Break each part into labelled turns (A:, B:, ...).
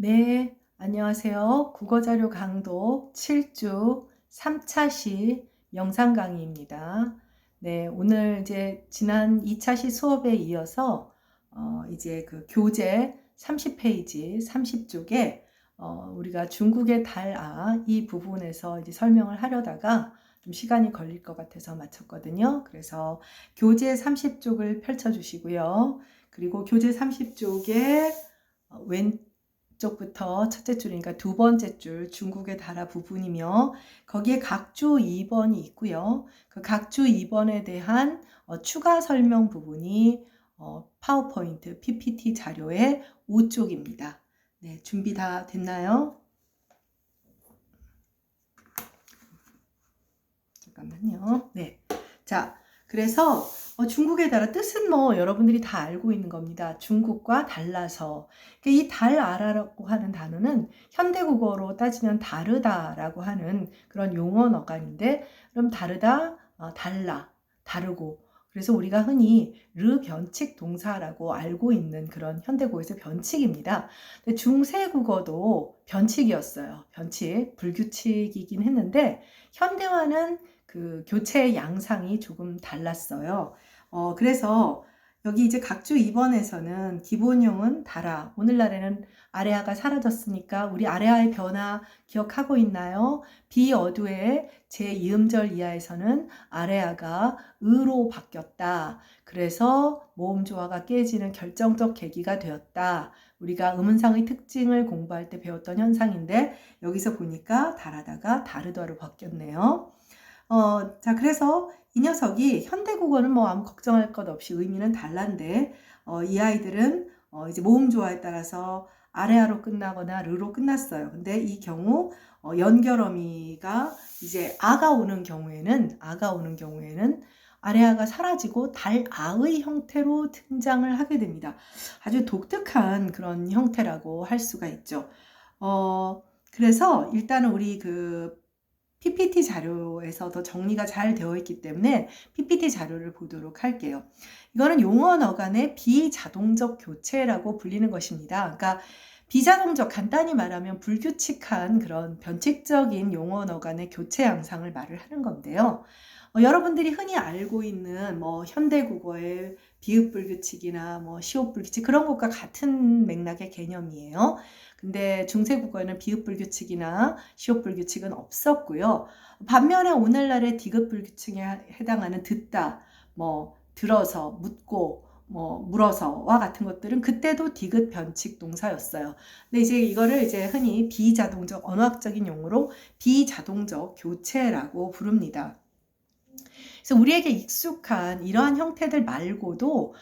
A: 네, 안녕하세요. 국어자료 강독 7주 3차 시 영상 강의입니다. 네, 오늘 이제 지난 2차 시 수업에 이어서 이제 그 교재 30페이지 30쪽에 우리가 중국의 달아 이 부분에서 이제 설명을 하려다가 좀 시간이 걸릴 것 같아서 마쳤거든요. 그래서 교재 30쪽을 펼쳐 주시고요. 그리고 교재 30쪽에 왼쪽부터 첫째 줄이니까 두 번째 줄 중국의 달아 부분이며 거기에 각주 2번이 있고요. 그 각주 2번에 대한 추가 설명 부분이 파워포인트 PPT 자료의 5쪽입니다. 네, 준비 다 됐나요? 잠깐만요. 네. 자, 그래서 중국의 달아 뜻은 뭐 여러분들이 다 알고 있는 겁니다. 중국과 달라서. 이 달아라고 하는 단어는 현대국어로 따지면 다르다라고 하는 그런 용어 어간인데, 그럼 다르다, 달라, 다르고. 그래서 우리가 흔히 르 변칙 동사라고 알고 있는 그런 현대국어에서 변칙입니다. 근데 중세국어도 변칙이었어요. 변칙, 불규칙이긴 했는데 현대화는 그 교체의 양상이 조금 달랐어요. 그래서 여기 이제 각주 2번에서는 기본형은 달아. 오늘날에는 아래아가 사라졌으니까 우리 아래아의 변화 기억하고 있나요? 비어두의 제2음절 이하에서는 아래아가 으로 바뀌었다. 그래서 모음조화가 깨지는 결정적 계기가 되었다. 우리가 음운상의 특징을 공부할 때 배웠던 현상인데 여기서 보니까 달하다가 다르다로 바뀌었네요. 자, 그래서 이 녀석이 현대국어는 뭐 아무 걱정할 것 없이 의미는 달란데, 이 아이들은 이제 모음조화에 따라서 아래아로 끝나거나 르로 끝났어요. 근데 이 경우 연결어미가 이제 아가 오는 경우에는 아래아가 사라지고 달아의 형태로 등장을 하게 됩니다. 아주 독특한 그런 형태라고 할 수가 있죠. 그래서 일단은 우리 그 PPT 자료에서 더 정리가 잘 되어 있기 때문에 PPT 자료를 보도록 할게요. 이거는 용어 어간의 비자동적 교체라고 불리는 것입니다. 그러니까 비자동적, 간단히 말하면 불규칙한 그런 변칙적인 용어 어간의 교체 양상을 말을 하는 건데요. 여러분들이 흔히 알고 있는 뭐 현대국어의 비읍불규칙이나 뭐 시옷불규칙 그런 것과 같은 맥락의 개념이에요. 근데 중세국어에는 비읍불규칙이나 시옷불규칙은 없었고요. 반면에 오늘날의 디귿불규칙에 해당하는 듣다, 뭐 들어서, 묻고, 뭐 물어서와 같은 것들은 그때도 디귿 변칙 동사였어요. 근데 이제 이거를 이제 흔히 비자동적 언어학적인 용어로 비자동적 교체라고 부릅니다. 그래서 우리에게 익숙한 이러한 형태들 말고도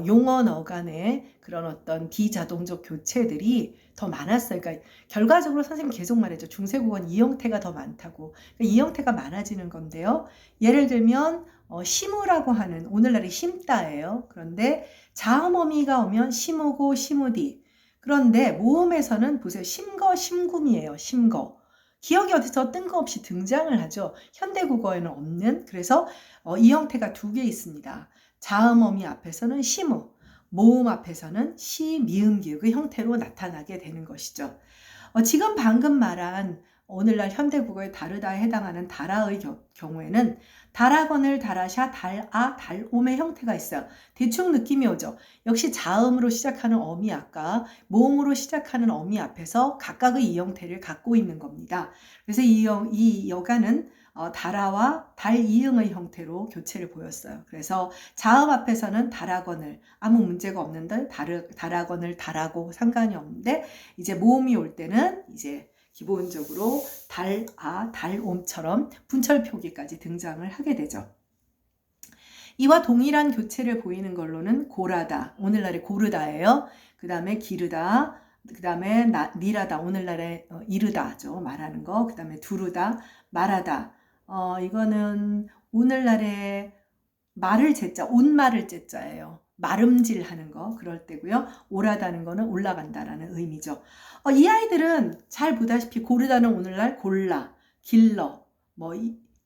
A: 용어 어간의 그런 어떤 비자동적 교체들이 더 많았어요. 그러니까 결과적으로 선생님 계속 말했죠. 중세국어는 이 형태가 더 많다고. 그러니까 이 형태가 많아지는 건데요. 예를 들면 심으라고 하는 오늘날의 심다예요. 그런데 자음어미가 오면 심으고 심으디. 그런데 모음에서는 보세요. 심거 심금이에요. 심거. 기억이 어디서 뜬금없이 등장을 하죠. 현대국어에는 없는. 그래서 이 형태가 두 개 있습니다. 자음어미 앞에서는 시무, 모음 앞에서는 시, 미음, 기역의 형태로 나타나게 되는 것이죠. 지금 방금 말한 오늘날 현대국어의 다르다에 해당하는 달아의 경우에는 달아건을 달아샤, 달아, 달옴의 형태가 있어요. 대충 느낌이 오죠. 역시 자음으로 시작하는 어미 아까 모음으로 시작하는 어미 앞에서 각각의 이 형태를 갖고 있는 겁니다. 그래서 이 여가는 달아와 달이응의 형태로 교체를 보였어요. 그래서 자음 앞에서는 달아건을 아무 문제가 없는데 달아건을 달하고 상관이 없는데 이제 모음이 올 때는 이제 기본적으로 달아, 달옴처럼 분철 표기까지 등장을 하게 되죠. 이와 동일한 교체를 보이는 걸로는 고라다, 오늘날의 고르다예요. 그 다음에 기르다, 그 다음에 니라다, 오늘날의 이르다죠. 말하는 거. 그 다음에 두르다, 말하다. 이거는 오늘날의 말을 제자, 온말을 제자예요. 말음질 하는 거 그럴 때고요. 오라다는 거는 올라간다라는 의미죠. 이 아이들은 잘 보다시피 고르다는 오늘날 골라, 길러, 뭐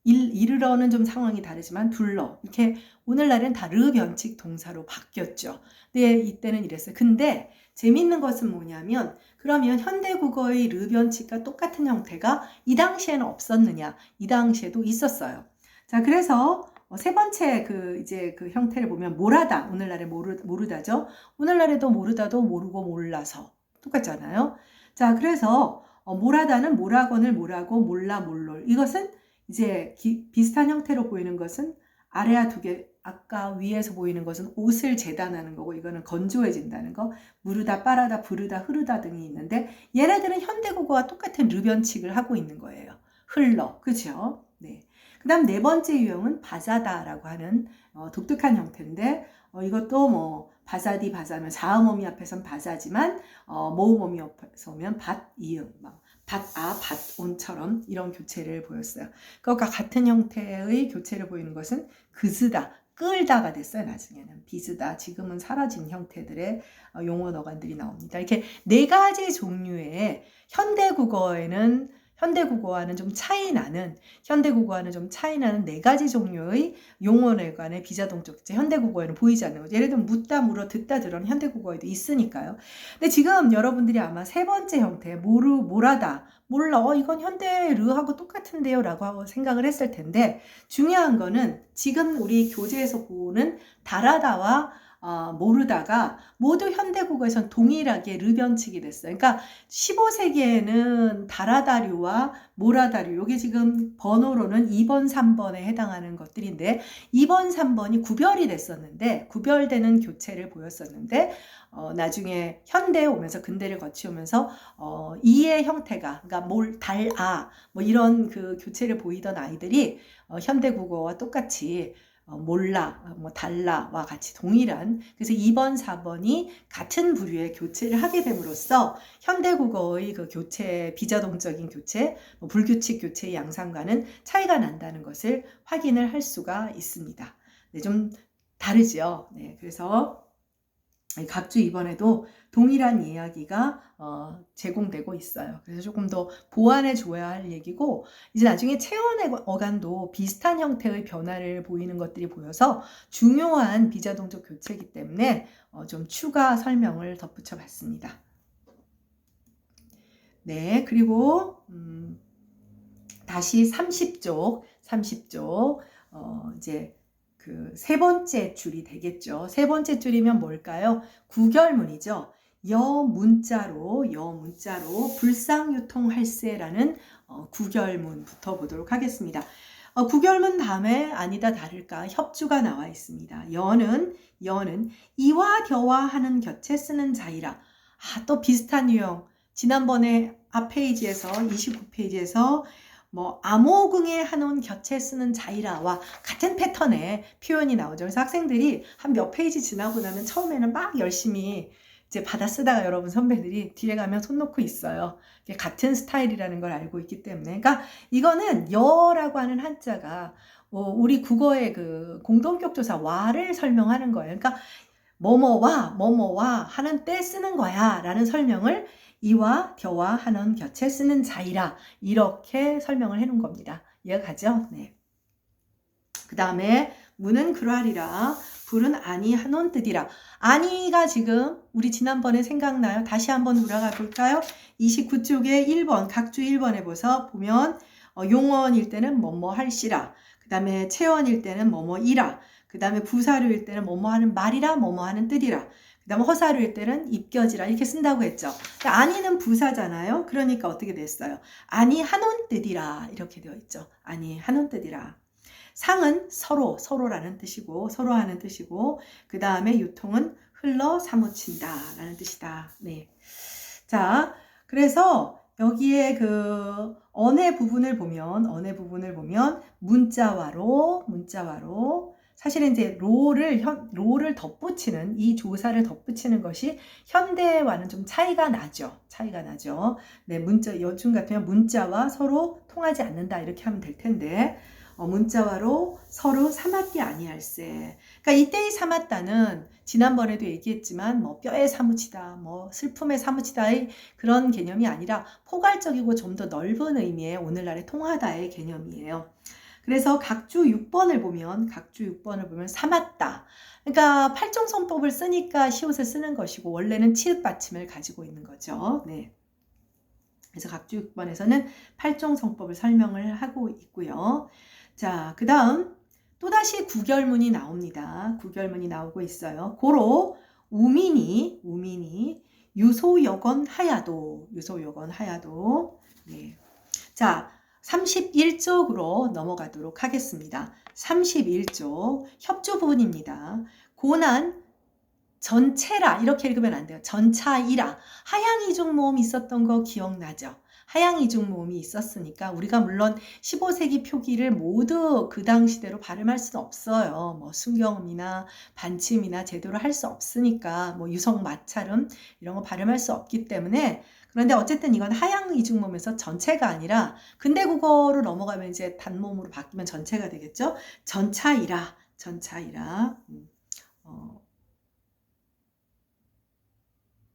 A: 이르러는 좀 상황이 다르지만 둘러 이렇게 오늘날은 다 르 변칙 동사로 바뀌었죠. 네, 이때는 이랬어요. 근데 재밌는 것은 뭐냐면 그러면 현대국어의 르 변칙과 똑같은 형태가 이 당시에는 없었느냐? 이 당시에도 있었어요. 자, 그래서 세 번째 이제 그 형태를 보면 모라다. 오늘날에 모르다죠. 오늘날에도 모르다도 모르고 몰라서 똑같잖아요. 자, 그래서 모라다는 모라건을 모라고 몰라 몰롤. 이것은 이제 비슷한 형태로 보이는 것은 아래와 두 개, 아까 위에서 보이는 것은 옷을 재단하는 거고 이거는 건조해진다는 거, 무르다, 빠르다, 부르다, 흐르다 등이 있는데 얘네들은 현대국어와 똑같은 르변칙을 하고 있는 거예요. 흘러, 그죠? 네. 그 다음 네 번째 유형은 바자다라고 하는 독특한 형태인데 이것도 뭐 바자디, 바자면 자음어미 앞에선 바자지만 모음어미 앞에서 오면 밭, 이응, 밭, 밭, 온처럼 이런 교체를 보였어요. 그것과 같은 형태의 교체를 보이는 것은 그스다, 끌다가 됐어요. 나중에는 비스다, 지금은 사라진 형태들의 용어 어간들이 나옵니다. 이렇게 네 가지 종류의 현대국어와는 좀 차이 나는 네 가지 종류의 용어에 관해 비자동적 교체, 현대국어에는 보이지 않는 거죠. 예를 들면 묻다, 물어, 듣다, 들어는 현대국어에도 있으니까요. 근데 지금 여러분들이 아마 세 번째 형태, 모라다, 몰라, 이건 현대르하고 똑같은데요 라고 생각을 했을 텐데 중요한 거는 지금 우리 교재에서 보는 다라다와 모르다가 모두 현대국어에선 동일하게 르변칙이 됐어요. 그러니까 15세기에는 다라다류와 모라다류, 이게 지금 번호로는 2번, 3번에 해당하는 것들인데 2번, 3번이 구별이 됐었는데 구별되는 교체를 보였었는데 나중에 현대에 오면서 근대를 거치오면서 이의 형태가 그러니까 뭐 이런 그 교체를 보이던 아이들이 현대국어와 똑같이 몰라, 뭐 달라와 같이 동일한 그래서 2번, 4번이 같은 부류의 교체를 하게 됨으로써 현대국어의 그 교체, 비자동적인 교체, 불규칙 교체의 양상과는 차이가 난다는 것을 확인을 할 수가 있습니다. 네, 좀 다르죠. 네, 그래서 각주 이번에도 동일한 이야기가 제공되고 있어요. 그래서 조금 더 보완해 줘야 할 얘기고 이제 나중에 체온의 어간도 비슷한 형태의 변화를 보이는 것들이 보여서 중요한 비자동적 교체이기 때문에 좀 추가 설명을 덧붙여 봤습니다. 네, 그리고 다시 30쪽 이제 그 세 번째 줄이 되겠죠. 세 번째 줄이면 뭘까요? 구결문이죠. 여문자로 불상유통할세라는 구결문부터 보도록 하겠습니다. 구결문 다음에 아니다 다를까 협주가 나와 있습니다. 여는 이와 겨와 하는 곁에 쓰는 자이라. 또 비슷한 유형. 지난번에 앞 페이지에서 29페이지에서 뭐 암호궁에 한온 곁에 쓰는 자이라와 같은 패턴의 표현이 나오죠. 그래서 학생들이 한 몇 페이지 지나고 나면 처음에는 막 열심히 이제 받아 쓰다가 여러분 선배들이 뒤에 가면 손 놓고 있어요. 같은 스타일이라는 걸 알고 있기 때문에. 그러니까 이거는 여라고 하는 한자가 우리 국어의 그 공동격조사 와를 설명하는 거예요. 그러니까 뭐뭐와 하는 때 쓰는 거야 라는 설명을 이와 겨와 하는 곁에 쓰는 자이라 이렇게 설명을 해놓은 겁니다. 이해가 가죠? 네. 그 다음에 문은 그러하리라 불은 아니 한온 뜻이라. 아니가 지금 우리 지난번에 생각나요? 다시 한번 돌아가 볼까요? 29쪽에 1번 각주 1번에 보면 용언일 때는 뭐뭐 할시라. 그 다음에 체언일 때는 뭐뭐이라. 그 다음에 부사류일 때는 뭐뭐 하는 말이라 뭐뭐 하는 뜻이라. 그 다음에 허사류일 때는 입겨지라 이렇게 쓴다고 했죠. 그러니까 아니는 부사잖아요. 그러니까 어떻게 됐어요? 아니 한온 뜻이라 이렇게 되어 있죠. 아니 한온 뜻이라. 상은 서로라는 뜻이고 서로 하는 뜻이고 그 다음에 유통은 흘러 사무친다 라는 뜻이다. 네. 자, 그래서 여기에 그 언의 부분을 보면 문자와로 사실은 이제 로를 덧붙이는 이 조사를 덧붙이는 것이 현대와는 좀 차이가 나죠. 네, 요즘 같으면 문자와 서로 통하지 않는다 이렇게 하면 될 텐데 문자와로 서로 삼았기 아니할세. 그러니까 이때의 삼았다는 지난번에도 얘기했지만 뭐 뼈에 사무치다, 뭐 슬픔에 사무치다의 그런 개념이 아니라 포괄적이고 좀 더 넓은 의미의 오늘날의 통하다의 개념이에요. 그래서 각주 6번을 보면 삼았다. 그러니까 팔종성법을 쓰니까 시옷을 쓰는 것이고 원래는 치읓 받침을 가지고 있는 거죠. 네. 그래서 각주 6번에서는 팔종성법을 설명을 하고 있고요. 자, 그 다음 또다시 구결문이 나옵니다. 구결문이 나오고 있어요. 고로 우민이 유소여건 하야도 네. 자, 31쪽으로 넘어가도록 하겠습니다. 31쪽 협조 부분입니다. 고난 전체라 이렇게 읽으면 안 돼요. 전차이라. 하양이중모음이 있었던 거 기억나죠? 하양이중모음이 있었으니까 우리가 물론 15세기 표기를 모두 그 당시대로 발음할 수는 없어요. 뭐 순경음이나 반침이나 제대로 할 수 없으니까 뭐 유성 마찰음 이런 거 발음할 수 없기 때문에 그런데 어쨌든 이건 하양이중모음에서 전체가 아니라 근대국어로 넘어가면 이제 단모음으로 바뀌면 전체가 되겠죠. 전차이라.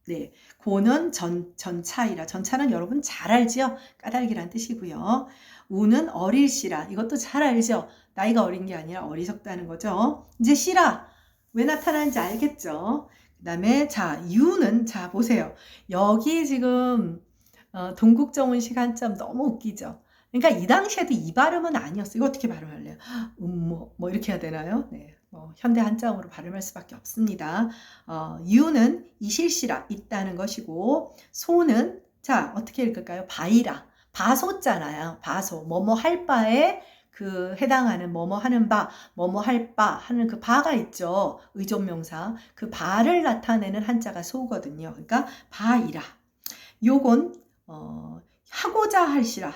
A: 네, 고는 전차이라. 전차는 여러분 잘 알지요? 까닭이란 뜻이고요. 우는 어릴시라. 이것도 잘 알죠? 나이가 어린 게 아니라 어리석다는 거죠. 이제 시라. 왜 나타나는지 알겠죠? 그 다음에 자, 유는 자 보세요. 여기 지금 동국정운 시간점 너무 웃기죠? 그러니까 이 당시에도 이 발음은 아니었어요. 이거 어떻게 발음할래요? 뭐 이렇게 해야 되나요? 네. 현대 한자음으로 발음할 수밖에 없습니다. 유는 이실시라 있다는 것이고 소는 자 어떻게 읽을까요? 바이라 바소잖아요. 바소 뭐뭐 할 바에 그 해당하는 뭐뭐 하는 바 뭐뭐 할 바 하는 그 바가 있죠. 의존명사 그 바를 나타내는 한자가 소거든요. 그러니까 바이라 요건 하고자 할시라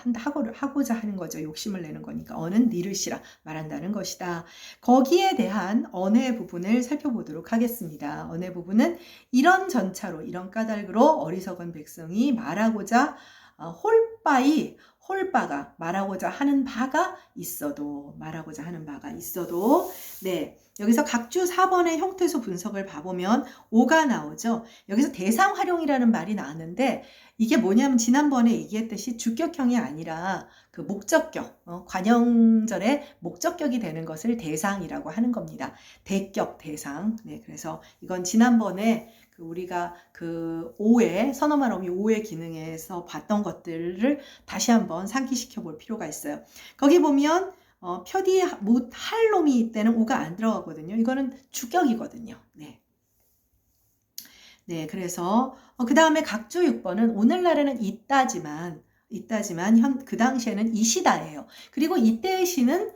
A: 하고자 하는 거죠. 욕심을 내는 거니까 어는 니르시라 말한다는 것이다. 거기에 대한 언의 부분을 살펴보도록 하겠습니다. 언의 부분은 이런 전차로 이런 까닭으로 어리석은 백성이 말하고자 홀바가 말하고자 하는 바가 있어도 네 여기서 각주 4번의 형태소 분석을 봐보면 5가 나오죠. 여기서 대상 활용이라는 말이 나왔는데 이게 뭐냐면 지난번에 얘기했듯이 주격형이 아니라 그 목적격 관형절의 목적격이 되는 것을 대상이라고 하는 겁니다. 대격 대상. 네 그래서 이건 지난번에 우리가 그 5의 선어만 어미 5의 기능에서 봤던 것들을 다시 한번 상기시켜 볼 필요가 있어요. 거기 보면 표디 할 놈이 이때는 5가 안 들어가거든요. 이거는 주격이거든요. 네, 그래서 그 다음에 각주 6번은 오늘날에는 있다지만 그 당시에는 이시다예요. 그리고 이때의 시는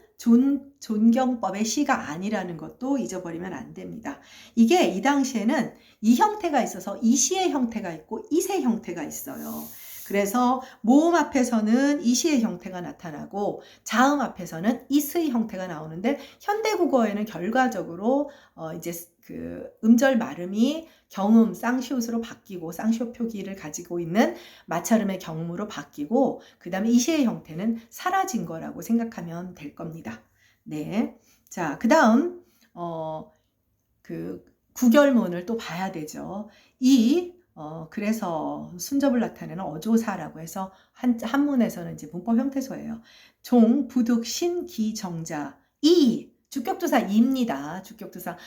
A: 존경법의 시가 아니라는 것도 잊어버리면 안 됩니다. 이게 이 당시에는 이 형태가 있어서 이시의 형태가 있고 이세 형태가 있어요. 그래서 모음 앞에서는 이시의 형태가 나타나고 자음 앞에서는 이스의 형태가 나오는데 현대국어에는 결과적으로 이제 그 음절 발음이 경음 쌍시옷으로 바뀌고 쌍시옷 표기를 가지고 있는 마찰음의 경무로 바뀌고 그 다음에 이시의 형태는 사라진 거라고 생각하면 될 겁니다. 네, 자, 그 다음 그 구결문을 또 봐야 되죠. 그래서 순접을 나타내는 어조사라고 해서 한문에서는 이제 문법 형태소예요. 종, 부득, 신, 기, 정자, 주격조사 이입니다. 주격조사.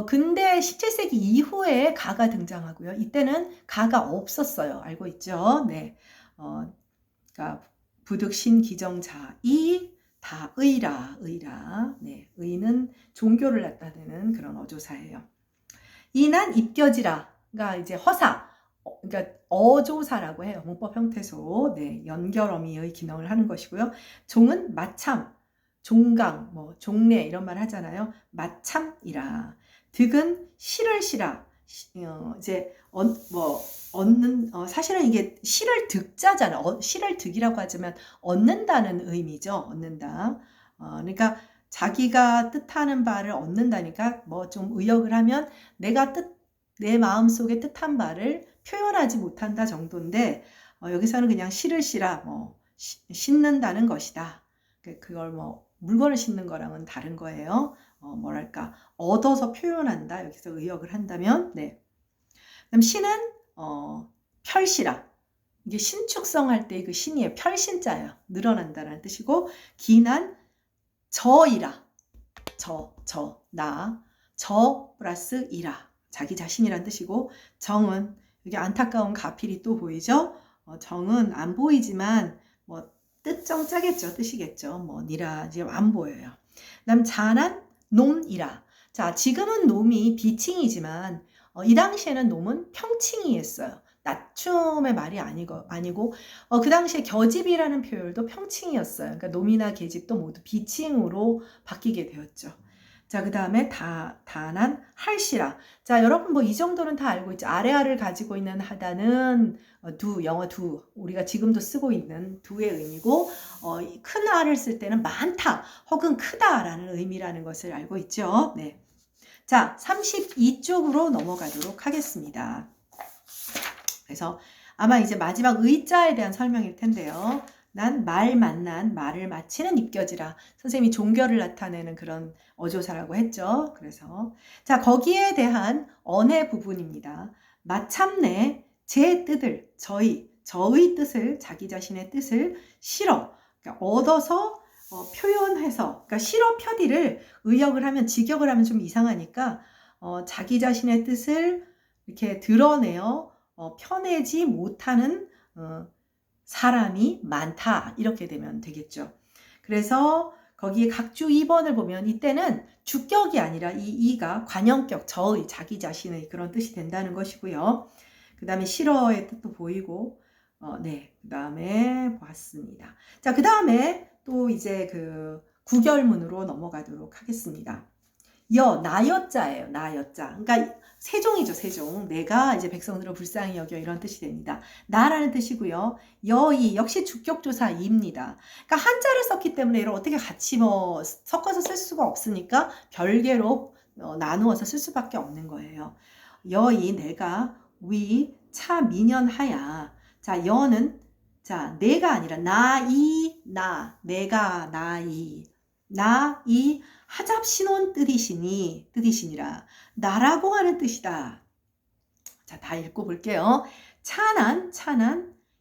A: 근대 17세기 이후에 가가 등장하고요. 이때는 가가 없었어요. 알고 있죠? 네. 그러니까 부득, 신, 기, 정자, 다 의라. 네. 의는 종교를 나타내는 그런 어조사예요. 이난 입겨지라가 이제 허사. 그러니까 어조사라고 해요. 문법 형태소. 네. 연결어미의 기능을 하는 것이고요. 종은 마참. 종강, 종례 이런 말 하잖아요. 마참이라. 득은 실을 시라. 이제 얻는 사실은 이게 실을 득자잖아. 실을 득이라고 하지만 얻는다는 의미죠. 얻는다. 그러니까 자기가 뜻하는 바를 얻는다니까 좀 의역을 하면 내 마음속에 뜻한 바를 표현하지 못한다 정도인데 여기서는 그냥 실을 시라 싣는다는 것이다. 그걸 물건을 싣는 거랑은 다른 거예요. 뭐랄까 얻어서 표현한다. 여기서 의역을 한다면 네. 그럼 시는 펼시라. 이게 신축성할 때 그 신이에요. 별신자예요. 늘어난다는 뜻이고, 기난 저이라. 저 플러스 이라. 자기 자신이란 뜻이고, 정은 여기 안타까운 가필이 또 보이죠? 정은 안 보이지만 뭐 뜻정자겠죠. 뜻이겠죠. 뭐 니라 지금 안 보여요. 그다음 자난 놈이라. 자, 지금은 놈이 비칭이지만 이 당시에는 놈은 평칭이었어요. 낮춤의 말이 아니고 그 당시에 겨집이라는 표현도 평칭이었어요. 그러니까 놈이나 계집도 모두 비칭으로 바뀌게 되었죠. 자, 그 다음에 다난 할시라. 자, 여러분 뭐 이 정도는 다 알고 있죠. 아래아를 가지고 있는 하다는 영어 두, 우리가 지금도 쓰고 있는 두의 의미고, 큰 알을 쓸 때는 많다 혹은 크다라는 의미라는 것을 알고 있죠. 네. 자, 32쪽으로 넘어가도록 하겠습니다. 그래서 아마 이제 마지막 의자에 대한 설명일 텐데요. 난 말 만난 말을 마치는 입겨지라. 선생님이 종결을 나타내는 그런 어조사라고 했죠. 그래서 자, 거기에 대한 언해 부분입니다. 마참내 제 뜻을 저의 뜻을 자기 자신의 뜻을 실어 그러니까 얻어서 표현해서 그러니까 실어 펴디를 의역을 하면 직역을 하면 좀 이상하니까 자기 자신의 뜻을 이렇게 드러내어 펴내지 못하는 사람이 많다 이렇게 되면 되겠죠. 그래서 거기에 각주 2번을 보면 이때는 주격이 아니라 이가 관형격 저의 자기 자신의 그런 뜻이 된다는 것이고요. 그 다음에 실어의 뜻도 보이고 네, 그 다음에 봤습니다. 자, 그 다음에 또 이제 그 구결문으로 넘어가도록 하겠습니다. 나여자예요. 나여자. 그러니까 세종이죠. 세종. 내가 이제 백성들을 불쌍히 여겨 이런 뜻이 됩니다. 나라는 뜻이고요. 여이 역시 주격조사 이입니다. 그러니까 한자를 썼기 때문에 이걸 어떻게 같이 뭐 섞어서 쓸 수가 없으니까 별개로 나누어서 쓸 수밖에 없는 거예요. 여이 내가 위 차 민연하야. 자, 여는 자 내가 아니라 내가 나이 하잡신혼 뜻이시니라. 나라고 하는 뜻이다. 자, 다 읽고 볼게요. 차난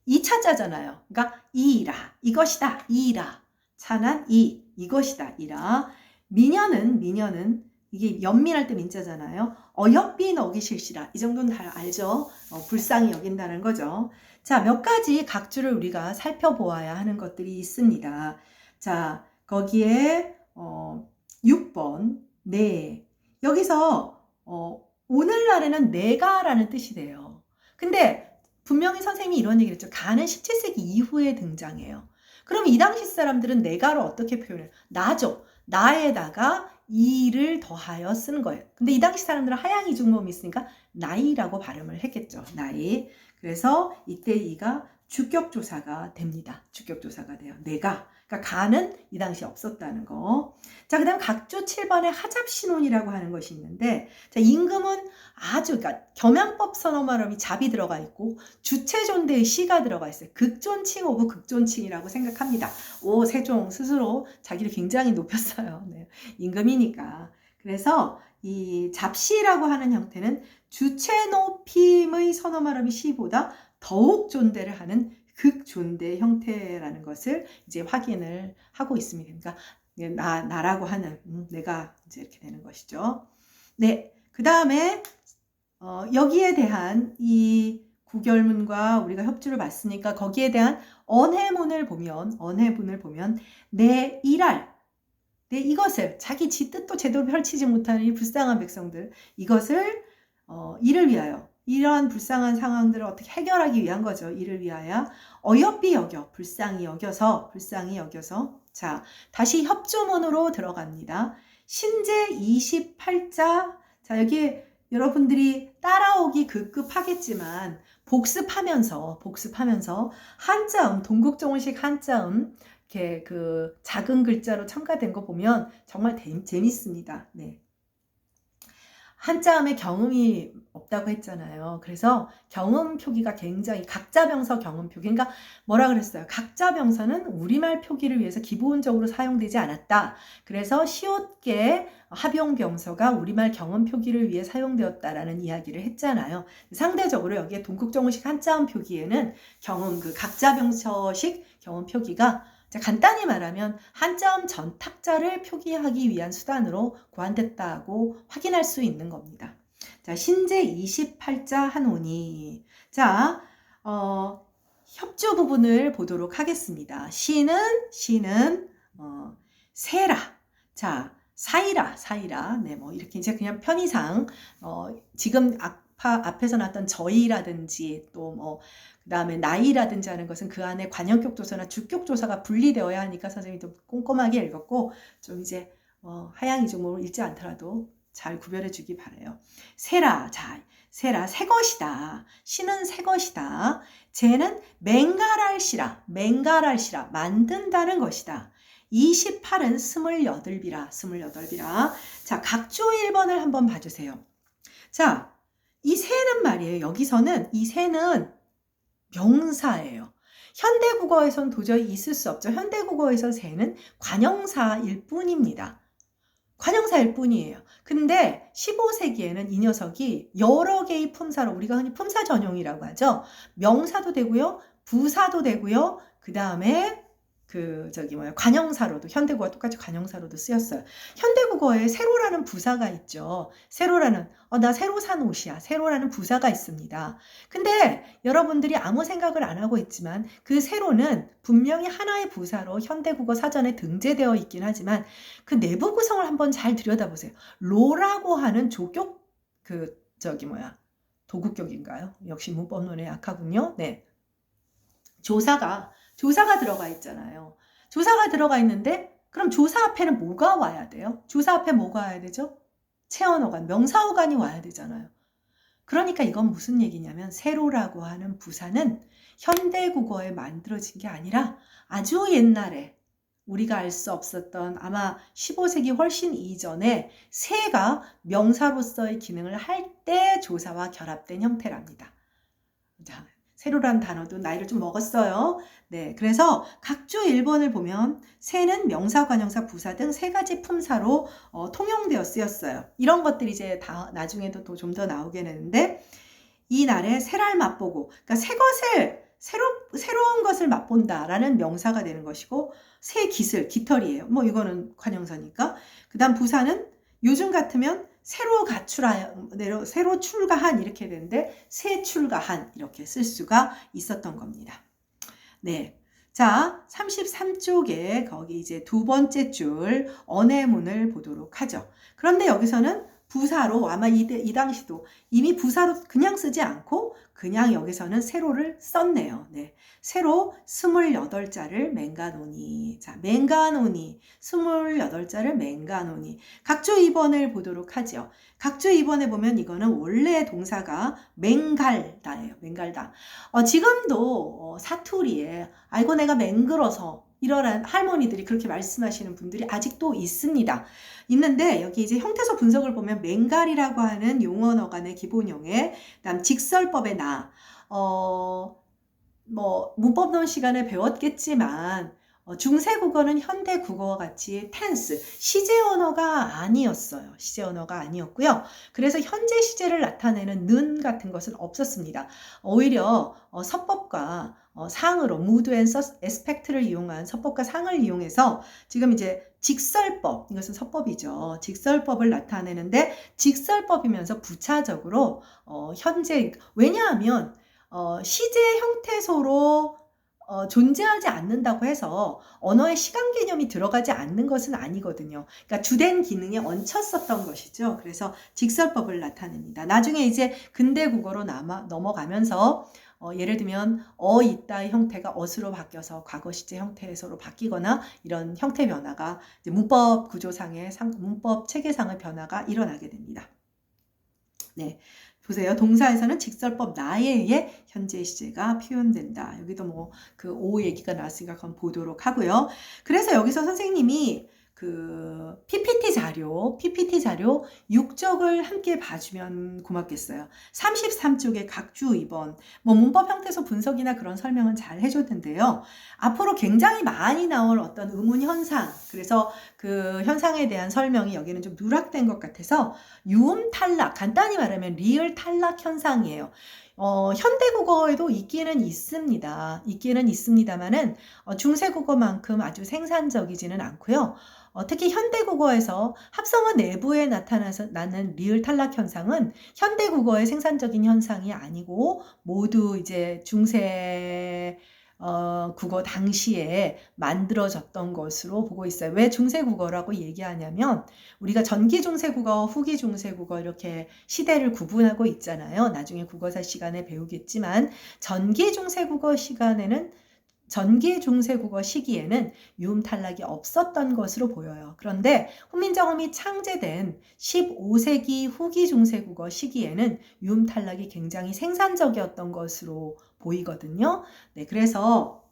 A: 2차자잖아요. 그러니까 이라 이것이다. 이라 차난 이것이다. 이라 민연은 이게 연민할 때 민자잖아요. 어여삐 어기실시라. 이 정도는 다 알죠. 불쌍히 여긴다는 거죠. 자, 몇 가지 각주를 우리가 살펴보아야 하는 것들이 있습니다. 자, 거기에 6번 네 여기서 오늘날에는 내가라는 뜻이 돼요. 근데 분명히 선생님이 이런 얘기를 했죠. 가는 17세기 이후에 등장해요. 그럼 이 당시 사람들은 내가를 어떻게 표현해요? 나죠. 나에다가 이를 더하여 쓰는 거예요. 근데 이 당시 사람들은 하양 이중모음이 있으니까 나이라고 발음을 했겠죠. 나이. 그래서 이때 이가 주격조사가 됩니다. 주격조사가 돼요. 내가. 그러니까 가는 이 당시에 없었다는 거. 자, 그 다음 각조 7번에 하잡신혼이라고 하는 것이 있는데, 자, 임금은 아주, 그러니까 겸양법 선어말음이 잡이 들어가 있고, 주체존대의 시가 들어가 있어요. 극존칭 오브 극존칭이라고 생각합니다. 세종 스스로 자기를 굉장히 높였어요. 네, 임금이니까. 그래서 이 잡시라고 하는 형태는 주체 높임의 선어말음이 시보다 더욱 존대를 하는 극존대 형태라는 것을 이제 확인을 하고 있습니다. 그러니까 나라고 하는 내가 이제 이렇게 되는 것이죠. 네, 그 다음에 여기에 대한 이 구결문과 우리가 협주를 봤으니까 거기에 대한 언해문을 보면 내 일할 내 이것을 자기 지 뜻도 제대로 펼치지 못하는 이 불쌍한 백성들 이것을 이를 위하여 이러한 불쌍한 상황들을 어떻게 해결하기 위한 거죠. 이를 위하여 어여삐 여겨 불쌍히 여겨서 자, 다시 협조문으로 들어갑니다. 신제 28자 자, 여기 여러분들이 따라오기 급급하겠지만 복습하면서 한자음 동국정원식 한자음 이렇게 그 작은 글자로 첨가된 거 보면 정말 재밌습니다. 네. 한자음에 경음이 없다고 했잖아요. 그래서 경음 표기가 굉장히 각자 병서 경음 표기. 그러니까 뭐라 그랬어요? 각자 병서는 우리말 표기를 위해서 기본적으로 사용되지 않았다. 그래서 시옷계 합용 병서가 우리말 경음 표기를 위해 사용되었다라는 이야기를 했잖아요. 상대적으로 여기에 동국정음식 한자음 표기에는 경음 그 각자 병서식 경음 표기가 간단히 말하면 한자음 전탁자를 표기하기 위한 수단으로 고안됐다고 확인할 수 있는 겁니다. 자, 신제 28자 한오니. 자, 협조 부분을 보도록 하겠습니다. 시는 세라. 자, 사이라. 네, 뭐 이렇게 이제 그냥 편의상 지금 앞에서 나왔던 저희라든지 또 그 다음에 나이라든지 하는 것은 그 안에 관형격 조사나 주격 조사가 분리되어야 하니까 선생님이 좀 꼼꼼하게 읽었고 좀 이제 하향 이중으로 읽지 않더라도 잘 구별해 주기 바라요. 세라, 자, 세라, 새 것이다. 시는 새 것이다. 쟤는 맹갈할시라, 만든다는 것이다. 28은 28비라. 자, 각조 1번을 한번 봐주세요. 자, 이 새는 말이에요. 여기서는 이 새는 명사예요. 현대국어에선 도저히 있을 수 없죠. 현대국어에서 새는 관형사일 뿐입니다. 관형사일 뿐이에요. 근데 15세기에는 이 녀석이 여러 개의 품사로 우리가 흔히 품사 전용이라고 하죠. 명사도 되고요. 부사도 되고요. 그 다음에 관형사로도 현대국어 똑같이 관형사로도 쓰였어요. 현대국어에 세로라는 부사가 있죠. 세로라는 나 새로 산 옷이야. 세로라는 부사가 있습니다. 근데 여러분들이 아무 생각을 안 하고 있지만 그 세로는 분명히 하나의 부사로 현대국어 사전에 등재되어 있긴 하지만 그 내부 구성을 한번 잘 들여다보세요. 로라고 하는 조격 도구격인가요? 역시 문법론에 약하군요. 네. 조사가 들어가 있잖아요. 조사가 들어가 있는데 그럼 조사 앞에는 뭐가 와야 돼요? 조사 앞에 뭐가 와야 되죠? 체언어간, 명사어간이 와야 되잖아요. 그러니까 이건 무슨 얘기냐면 세로라고 하는 부사는 현대국어에 만들어진 게 아니라 아주 옛날에 우리가 알 수 없었던 아마 15세기 훨씬 이전에 새가 명사로서의 기능을 할 때 조사와 결합된 형태랍니다. 자, 세로라는 단어도 나이를 좀 먹었어요. 네, 그래서 각조 1번을 보면 새는 명사, 관형사, 부사 등 세 가지 품사로 통용되어 쓰였어요. 이런 것들이 이제 다 나중에도 또 좀 더 나오게 되는데 이 날에 새를 맛보고 그러니까 새 것을 새로운 것을 맛본다라는 명사가 되는 것이고 새 깃털이에요. 뭐 이거는 관형사니까. 그다음 부사는 요즘 같으면 새로 출가한 이렇게 되는데 새 출가한 이렇게 쓸 수가 있었던 겁니다. 네. 자, 33쪽에 거기 이제 두 번째 줄 언해문을 보도록 하죠. 그런데 여기서는 부사로 아마 이 당시도 이미 부사로 그냥 쓰지 않고 그냥 여기서는 세로를 썼네요. 네. 세로 28자를 맹가노니. 자, 맹가노니. 28자를 맹가노니. 각조 2번을 보도록 하죠. 각조 2번에 보면 이거는 원래 동사가 맹갈다예요. 맹갈다. 지금도 사투리에 아이고 내가 맹글어서 이러한 할머니들이 그렇게 말씀하시는 분들이 아직도 있습니다. 있는데 여기 이제 형태소 분석을 보면 맹갈이라고 하는 용언어간의 기본형에 그다음 직설법의 문법론 시간에 배웠겠지만 중세국어는 현대국어와 같이 텐스, 시제 언어가 아니었어요. 시제 언어가 아니었고요. 그래서 현재 시제를 나타내는 는 같은 것은 없었습니다. 오히려 서법과 상으로 무드 앤 에스펙트를 이용한 서법과 상을 이용해서 지금 이제 직설법, 이것은 서법이죠. 직설법을 나타내는데 직설법이면서 부차적으로 현재 왜냐하면 시제 형태소로 존재하지 않는다고 해서 언어의 시간 개념이 들어가지 않는 것은 아니거든요. 그러니까 주된 기능에 얹혔었던 것이죠. 그래서 직설법을 나타냅니다. 나중에 이제 근대 국어로 넘어가면서 예를 들면 있다의 형태가 어수로 바뀌어서 과거 시제 형태소로 바뀌거나 이런 형태 변화가 이제 문법 구조상의 문법 체계상의 변화가 일어나게 됩니다. 네. 보세요. 동사에서는 직설법 나에 의해 현재 시제가 표현된다. 여기도 오 얘기가 나왔으니까 그럼 보도록 하고요. 그래서 여기서 선생님이 그 PPT 자료 6쪽을 함께 봐주면 고맙겠어요. 33쪽에 각주 2번, 뭐 문법 형태소 분석이나 그런 설명은 잘 해줬는데요. 앞으로 굉장히 많이 나올 어떤 의문 현상, 그래서 그 현상에 대한 설명이 여기는 좀 누락된 것 같아서 유음 탈락, 간단히 말하면 리을 탈락 현상이에요. 현대국어에도 있기는 있습니다. 있기는 있습니다만은 중세국어만큼 아주 생산적이지는 않고요. 특히 현대국어에서 합성어 내부에 나타나는 리을 탈락 현상은 현대국어의 생산적인 현상이 아니고 모두 이제 중세 국어 당시에 만들어졌던 것으로 보고 있어요. 왜 중세국어라고 얘기하냐면 우리가 전기 중세국어, 후기 중세국어 이렇게 시대를 구분하고 있잖아요. 나중에 국어사 시간에 배우겠지만 전기 중세국어 시기에는 유음 탈락이 없었던 것으로 보여요. 그런데 훈민정음이 창제된 15세기 후기 중세국어 시기에는 유음 탈락이 굉장히 생산적이었던 것으로 보이거든요. 네, 그래서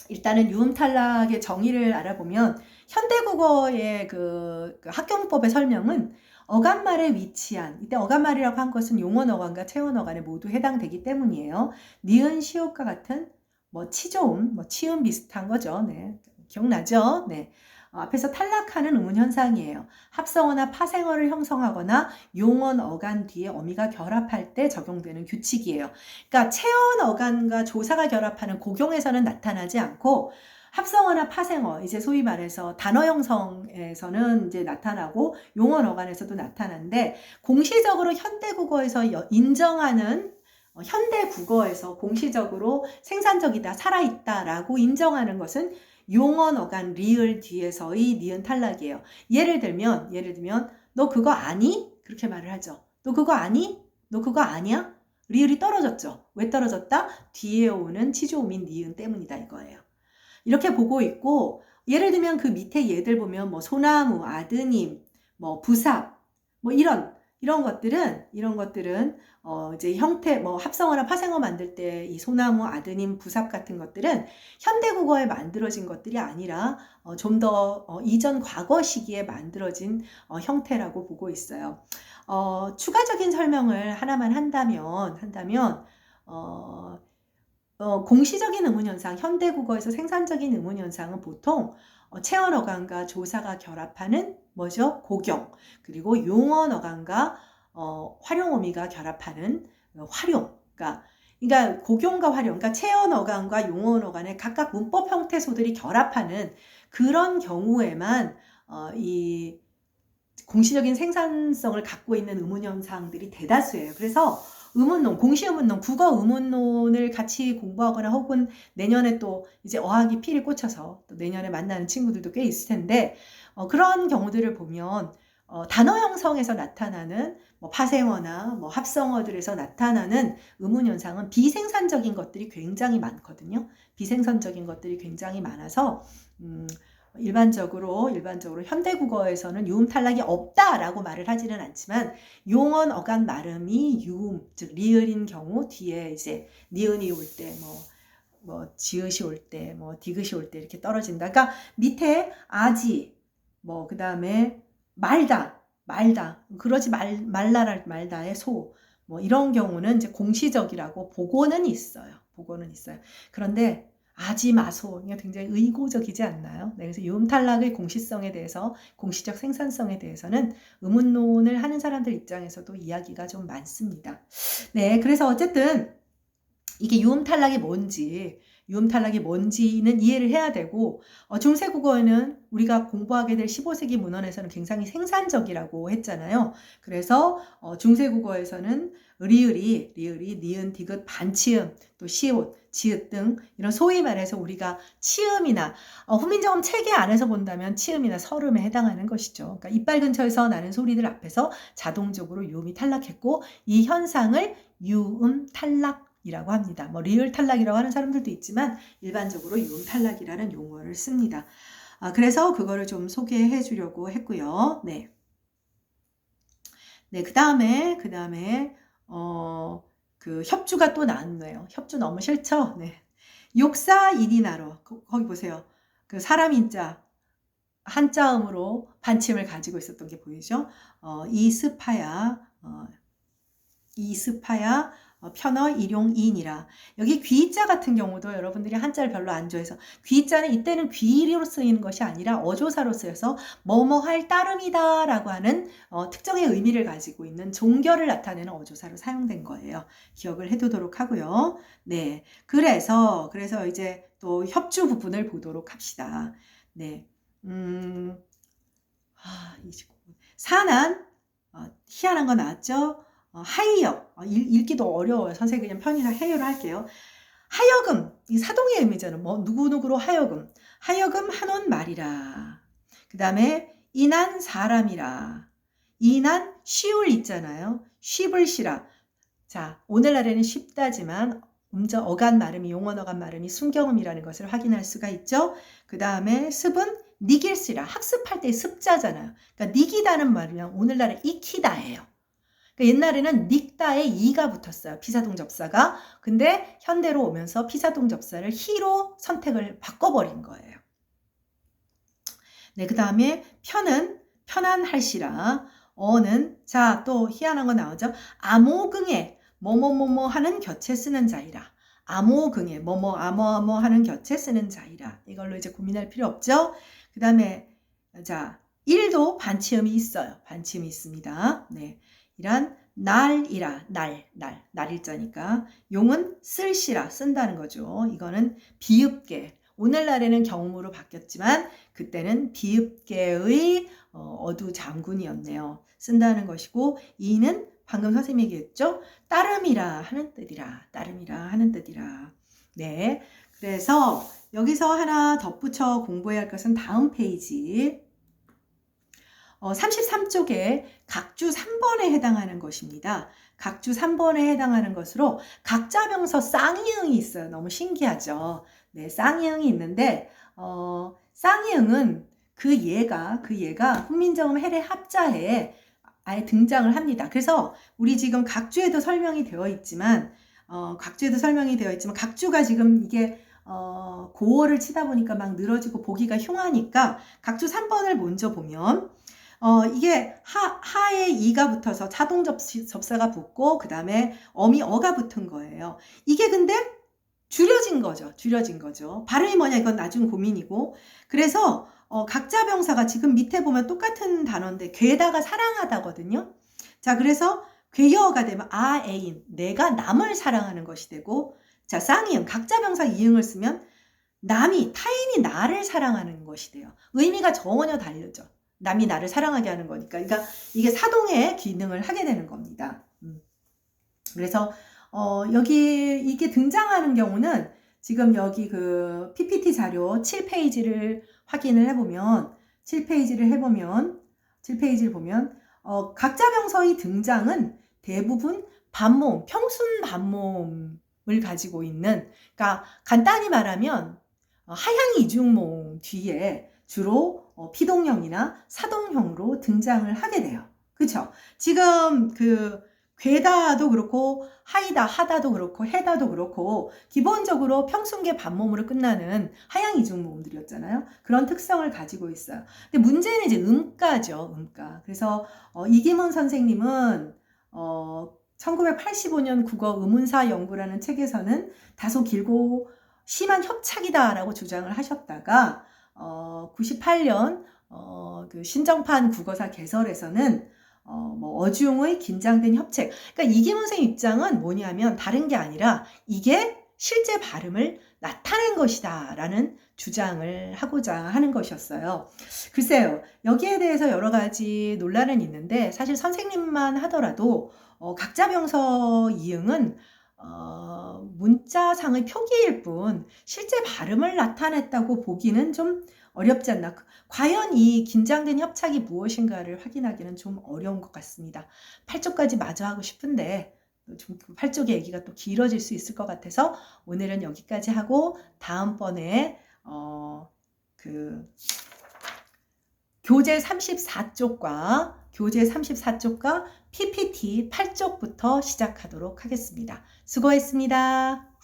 A: 일단은 유음 탈락의 정의를 알아보면 현대국어의 그 학경법의 설명은 어간말에 위치한, 이때 어간말이라고 한 것은 용언 어간과 체언 어간에 모두 해당되기 때문이에요. 니은, 시옷과 같은 뭐 치조음, 뭐 치음 비슷한 거죠. 네, 기억나죠? 네. 앞에서 탈락하는 의문 현상이에요. 합성어나 파생어를 형성하거나 용언 어간 뒤에 어미가 결합할 때 적용되는 규칙이에요. 그러니까 체언 어간과 조사가 결합하는 고경에서는 나타나지 않고 합성어나 파생어, 이제 소위 말해서 단어 형성에서는 이제 나타나고 용언 어간에서도 나타나는데 공시적으로 현대국어에서 인정하는 현대국어에서 공시적으로 생산적이다, 살아있다라고 인정하는 것은 용언 어간 리을 뒤에서의 니은 탈락이에요. 예를 들면 너 그거 아니? 그렇게 말을 하죠. 너 그거 아니? 너 그거 아니야? 리을이 떨어졌죠. 왜 떨어졌다? 뒤에 오는 치조음인 니은 때문이다 이거예요. 이렇게 보고 있고, 예를 들면 그 밑에 얘들 보면 뭐 소나무, 아드님, 뭐 부삽, 뭐 이런 것들은 이제 형태 뭐 합성어나 파생어 만들 때 이 소나무, 아드님, 부삽 같은 것들은 현대국어에 만들어진 것들이 아니라 좀 더 이전 과거 시기에 만들어진 형태라고 보고 있어요. 추가적인 설명을 하나만 한다면 공시적인 의문현상, 현대국어에서 생산적인 의문현상은 보통 체언 어간과 조사가 결합하는 뭐죠? 고경, 그리고 용언 어간과 활용 어미가 결합하는 활용. 그러니까 고경과 활용, 그러니까 체언 어간과 용언 어간의 각각 문법 형태소들이 결합하는 그런 경우에만 이 공시적인 생산성을 갖고 있는 의문현상들이 대다수예요. 그래서 의문론, 공시의문론, 국어 의문론을 같이 공부하거나 혹은 내년에 또 이제 어학이 피를 꽂혀서 또 내년에 만나는 친구들도 꽤 있을 텐데 그런 경우들을 보면 단어 형성에서 나타나는 뭐 파생어나 뭐 합성어들에서 나타나는 의문현상은 비생산적인 것들이 굉장히 많거든요. 비생산적인 것들이 굉장히 많아서 일반적으로 현대국어에서는 유음 탈락이 없다라고 말을 하지는 않지만 용언 어간 발음이 유음, 즉 리을인 경우 뒤에 이제 니은이 올 때 뭐 지읒이 올 때 뭐 디귿이 올 때 이렇게 떨어진다. 그러니까 밑에 아지 뭐 그다음에 말다 그러지 말다의 소 뭐 이런 경우는 이제 공시적이라고 보고는 있어요. 그런데 아지 마소, 굉장히 의고적이지 않나요? 네, 그래서 유음 탈락의 공시성에 대해서, 공시적 생산성에 대해서는 의문론을 하는 사람들 입장에서도 이야기가 좀 많습니다. 네, 그래서 어쨌든 이게 유음 탈락이 뭔지는 이해를 해야 되고, 중세국어에는 우리가 공부하게 될 15세기 문헌에서는 굉장히 생산적이라고 했잖아요. 그래서 중세국어에서는 리을이 니은, 디귿, 반치음, 또 시옷, 지읒 등 이런 소위 말해서 우리가 치음이나 훈민정음 체계 안에서 본다면 치음이나 설음에 해당하는 것이죠. 그러니까 이빨 근처에서 나는 소리들 앞에서 자동적으로 유음이 탈락했고 이 현상을 유음 탈락이라고 합니다. 뭐 리을 탈락이라고 하는 사람들도 있지만 일반적으로 유음 탈락이라는 용어를 씁니다. 그래서 그거를 좀 소개해 주려고 했고요. 네. 그 다음에 그 협주가 또 나왔네요. 협주 너무 싫죠? 네. 욕사 이디나로 거기 보세요. 그 사람 인자 한자음으로 반침을 가지고 있었던 게 보이죠? 이스파야, 이스파야, 편어 일용이니라. 여기 귀자 같은 경우도 여러분들이 한자를 별로 안 좋아해서 귀자는 이때는 귀로 쓰이는 것이 아니라 어조사로 쓰여서 뭐뭐 할 따름이다 라고 하는 특정의 의미를 가지고 있는 종결을 나타내는 어조사로 사용된 거예요. 기억을 해두도록 하고요. 네, 그래서 이제 또 협주 부분을 보도록 합시다. 네, 29분. 산안, 희한한 거 나왔죠? 하이역, 읽기도 어려워요. 선생님 그냥 편의상 해요를 할게요. 하여금, 이 사동의 의미잖아요. 뭐 누구누구로 하여금, 하여금 한원 말이라. 그 다음에 인한 사람이라. 인한 쉬울 있잖아요. 쉽을 쉬라. 자, 오늘날에는 쉽다지만 어간 발음이, 용언 어간 발음이 순경음이라는 것을 확인할 수가 있죠. 그 다음에 습은 니길시라. 학습할 때 습자잖아요. 그러니까 니기다는 말이랑 오늘날에 익히다예요. 그러니까 옛날에는 닉다에 이가 붙었어요. 피사동 접사가. 근데 현대로 오면서 피사동 접사를 히로 선택을 바꿔버린 거예요. 네, 그 다음에 편은 편안할시라. 어는, 자, 또 희한한 거 나오죠. 암호긍에 뭐뭐뭐뭐 하는 곁에 쓰는 자이라. 암호긍에 아뭐아뭐 하는 곁에 쓰는 자이라. 이걸로 이제 고민할 필요 없죠. 그 다음에 자, 일도 반치음이 있어요. 반치음이 있습니다. 네, 이란 날이라, 날일자니까. 용은 쓸시라, 쓴다는 거죠. 이거는 비읍계. 오늘날에는 경무로 바뀌었지만 그때는 비읍계의 어두 장군이었네요. 쓴다는 것이고, 이는 방금 선생님이 얘기했죠. 따름이라 하는 뜻이라. 따름이라 하는 뜻이라. 네, 그래서 여기서 하나 덧붙여 공부해야 할 것은 다음 페이지 33쪽에 각주 3번에 해당하는 것입니다. 각주 3번에 해당하는 것으로 각자병서 쌍이응이 있어요. 너무 신기하죠. 네, 쌍이응이 있는데 쌍이응은 그 얘가 훈민정음 해례 합자에 아예 등장을 합니다. 그래서 우리 지금 각주에도 설명이 되어 있지만 각주가 지금 이게 고어를 치다 보니까 막 늘어지고 보기가 흉하니까 각주 3번을 먼저 보면 이게 하에 이가 붙어서 자동 접사가 붙고 그 다음에 어미 어가 붙은 거예요. 이게 근데 줄여진 거죠. 발음이 뭐냐 이건 나중 고민이고. 그래서 각자병사가 지금 밑에 보면 똑같은 단어인데 괴다가 사랑하다거든요. 자, 그래서 괴여어가 되면 애인, 내가 남을 사랑하는 것이 되고, 자, 쌍이응, 각자병사 이응을 쓰면 타인이 나를 사랑하는 것이 돼요. 의미가 전혀 다르죠. 남이 나를 사랑하게 하는 거니까. 그러니까 이게 사동의 기능을 하게 되는 겁니다. 그래서 여기 이게 등장하는 경우는 지금 여기 그 PPT 자료 7페이지를 확인을 해보면 7페이지를 보면 각자병서의 등장은 대부분 반모음, 평순 반모음을 가지고 있는, 그러니까 간단히 말하면 하향 이중모음 뒤에 주로 피동형이나 사동형으로 등장을 하게 돼요. 그쵸? 지금 그 괴다도 그렇고 하이다, 하다도 그렇고 해다도 그렇고 기본적으로 평순계 반모음으로 끝나는 하향 이중모음들이었잖아요. 그런 특성을 가지고 있어요. 근데 문제는 이제 음가죠. 음가. 그래서 이기문 선생님은 1985년 국어 음운사 연구라는 책에서는 다소 길고 심한 협착이다라고 주장을 하셨다가 98년 그 신정판 국어사 개설에서는 어중의 긴장된 협책. 그러니까 이기문 선생님 입장은 뭐냐면 다른 게 아니라 이게 실제 발음을 나타낸 것이다 라는 주장을 하고자 하는 것이었어요. 글쎄요, 여기에 대해서 여러 가지 논란은 있는데 사실 선생님만 하더라도 각자병서 이응은 문자상의 표기일 뿐 실제 발음을 나타냈다고 보기는 좀 어렵지 않나. 과연 이 긴장된 협착이 무엇인가를 확인하기는 좀 어려운 것 같습니다. 8쪽까지 마저 하고 싶은데 좀 8쪽의 얘기가 또 길어질 수 있을 것 같아서 오늘은 여기까지 하고 다음번에 교재 34쪽과 PPT 8쪽부터 시작하도록 하겠습니다. 수고했습니다.